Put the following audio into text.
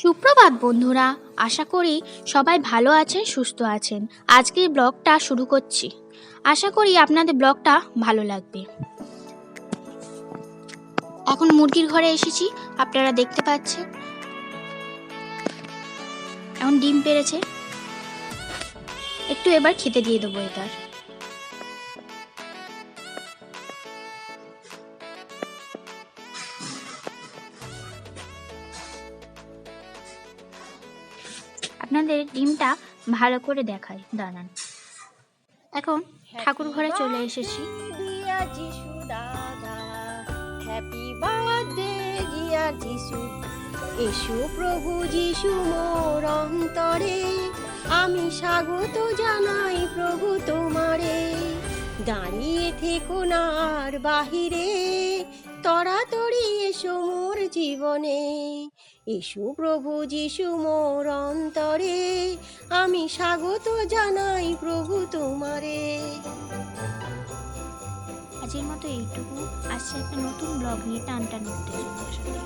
সুপ্রভাত বন্ধুরা, আশা করি সবাই ভালো আছেন, সুস্থ আছেন। আজকের ব্লগটা শুরু করছি। আশা করি আপনাদের ব্লগটা ভালো লাগবে। এখন মুরগির ঘরে এসেছি, আপনারা দেখতে পাচ্ছেন। এখন ডিম পেড়েছে, একটু এবার খেতে দিয়ে দেবো এটার। আপনাদের ডিমটা ভালো করে দেখাই, দাঁড়ান। এখন ঠাকুর ঘরে চলে এসেছি। হ্যাপি বার্থডে ডিয়ার যিশু, এসো প্রভু যিশু মোর অন্তরে, আমি স্বাগত জানাই প্রভু তোমারে। দাঁড়িয়ে থেকো না আর বাহিরে, তড়াতড়ি এসো মোর জীবনে। এসো প্রভু যিশু মোর অন্তরে, আমি স্বাগত জানাই প্রভু তোমারে। আজকের মতো এইটুকু। আসছে একটা নতুন ব্লগ নিয়ে টান টান উত্তেজনার সাথে।